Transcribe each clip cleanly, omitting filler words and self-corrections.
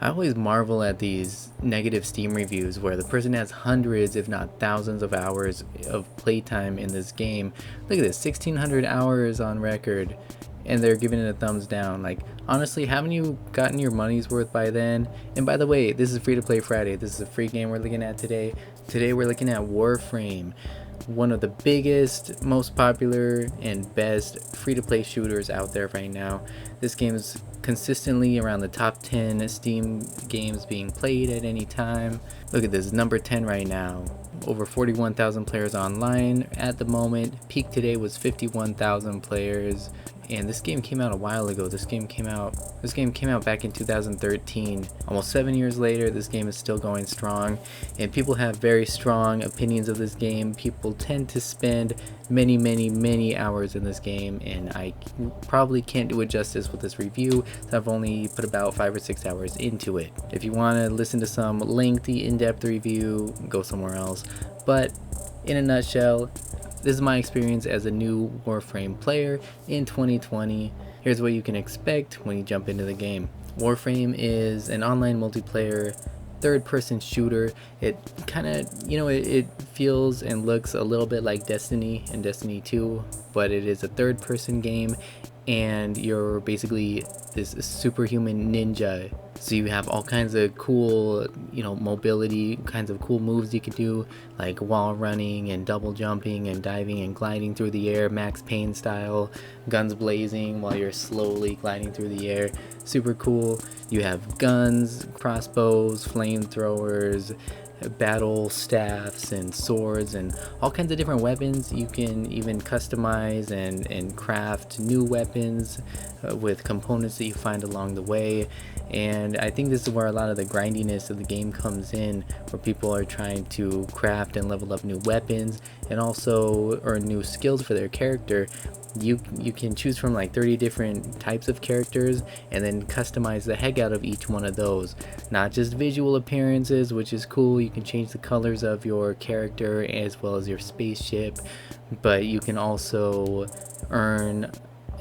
I always marvel at these negative Steam reviews where the person has hundreds, if not thousands, of hours of playtime in this game. Look at this, 1,600 hours on record, and they're giving it a thumbs down. Like, honestly, haven't you gotten your money's worth by then? And by the way, this is Free to Play Friday. This is a free game we're looking at today. Today we're looking at Warframe, one of the biggest, most popular, and best free-to-play shooters out there right now. This game is consistently around the top 10 Steam games being played at any time. Look at this, number 10 right now. Over 41,000 players online at the moment. Peak today was 51,000 players. And this game came out a while ago. This game came out back in 2013. Almost 7 years later, this game is still going strong, and people have very strong opinions of this game. People tend to spend many hours in this game, and I probably can't do it justice with this review, so I've only put about 5 or 6 hours into it. If you want to listen to some lengthy, in-depth review, go somewhere else. But in a nutshell, this is my experience as a new Warframe player in 2020. Here's what you can expect when you jump into the game. Warframe is an online multiplayer third-person shooter. It kind of, it feels and looks a little bit like Destiny and Destiny 2, but it is a third-person game, and you're basically this superhuman ninja. So you have all kinds of cool, mobility, kinds of cool moves you can do, like wall running and double jumping and diving and gliding through the air, Max Payne style, guns blazing while you're slowly gliding through the air. Super cool. You have guns, crossbows, flamethrowers, battle staffs and swords, and all kinds of different weapons. You can even customize and craft new weapons with components that you find along the way. And I think this is where a lot of the grindiness of the game comes in, where people are trying to craft and level up new weapons and also earn new skills for their character. You can choose from like 30 different types of characters and then customize the heck out of each one of those. Not just visual appearances, which is cool. You can change the colors of your character as well as your spaceship, but you can also earn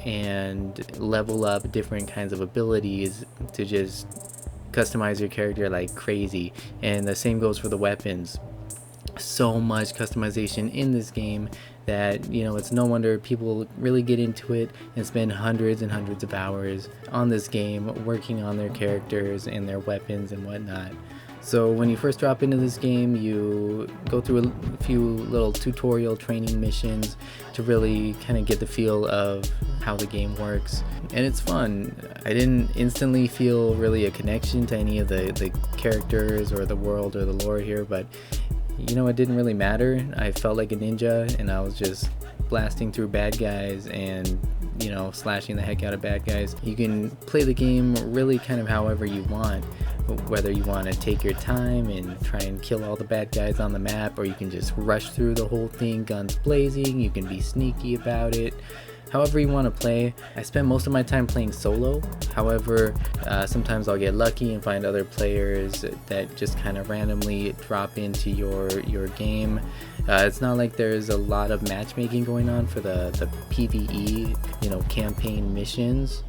and level up different kinds of abilities to just customize your character like crazy. And the same goes for the weapons. So much customization in this game that it's no wonder people really get into it and spend hundreds and hundreds of hours on this game working on their characters and their weapons and whatnot. So when you first drop into this game, you go through a few little tutorial training missions to really kind of get the feel of how the game works, and it's fun. I didn't instantly feel really a connection to any of the characters or the world or the lore here, but it didn't really matter. I felt like a ninja, and I was just blasting through bad guys and slashing the heck out of bad guys. You can play the game really kind of however you want, whether you want to take your time and try and kill all the bad guys on the map, or you can just rush through the whole thing guns blazing. You can be sneaky about it. However you want to play. I spend most of my time playing solo. However, sometimes I'll get lucky and find other players that just kind of randomly drop into your game. It's not like there's a lot of matchmaking going on for the PvE, campaign missions.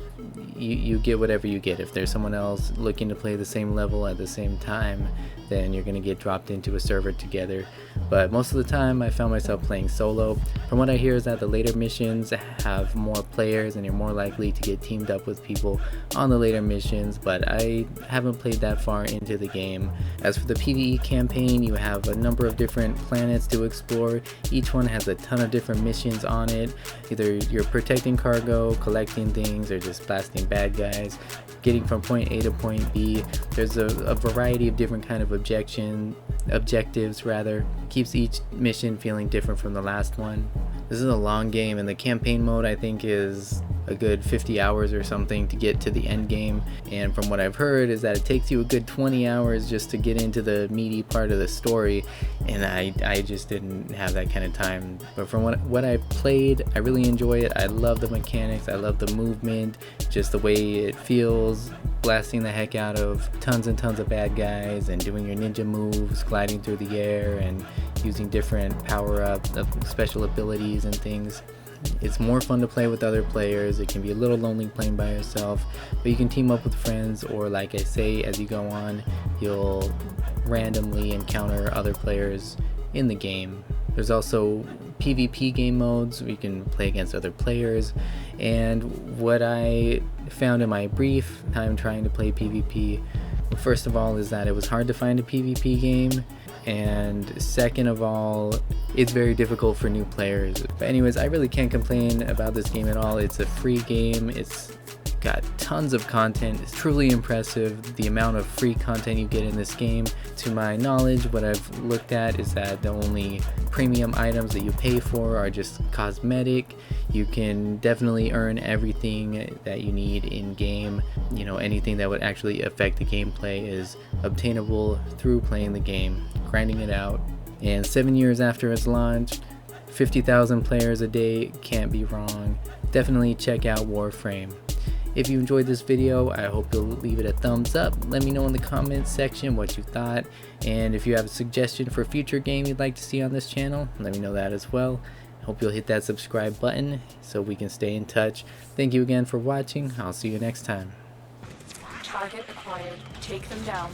You get whatever you get. If there's someone else looking to play the same level at the same time, then you're going to get dropped into a server together. But most of the time I found myself playing solo. From what I hear is that the later missions have more players and you're more likely to get teamed up with people on the later missions, but I haven't played that far into the game. As for the PvE campaign, you have a number of different planets to explore. Each one has a ton of different missions on it. Either you're protecting cargo, collecting things, or just blasting bad guys, getting from point A to point B. There's a variety of different kind of objectives rather. Keeps each mission feeling different from the last one. This is a long game, and the campaign mode I think is a good 50 hours or something to get to the end game, and from what I've heard is that it takes you a good 20 hours just to get into the meaty part of the story, and I just didn't have that kind of time. But from what I played, I really enjoy it. I love the mechanics, I love the movement, just the way it feels, blasting the heck out of tons and tons of bad guys and doing your ninja moves, gliding through the air and using different power-up special abilities and things. It's more fun to play with other players. It can be a little lonely playing by yourself, but you can team up with friends, or like I say, as you go on, you'll randomly encounter other players in the game. There's also PvP game modes where you can play against other players, and what I found in my brief time trying to play PvP, first of all, is that it was hard to find a PvP game, and second of all, it's very difficult for new players. But anyways, I really can't complain about this game at all. It's a free game. It's got tons of content. It's truly impressive, the amount of free content you get in this game. To my knowledge, what I've looked at is that the only premium items that you pay for are just cosmetic. You can definitely earn everything that you need in game. You know, anything that would actually affect the gameplay is obtainable through playing the game, grinding it out. And 7 years after its launch, 50,000 players a day, can't be wrong. Definitely check out Warframe. If you enjoyed this video, I hope you'll leave it a thumbs up. Let me know in the comments section what you thought, and if you have a suggestion for a future game you'd like to see on this channel, let me know that as well. I hope you'll hit that subscribe button so we can stay in touch. Thank you again for watching. I'll see you next time. Target acquired. Take them down.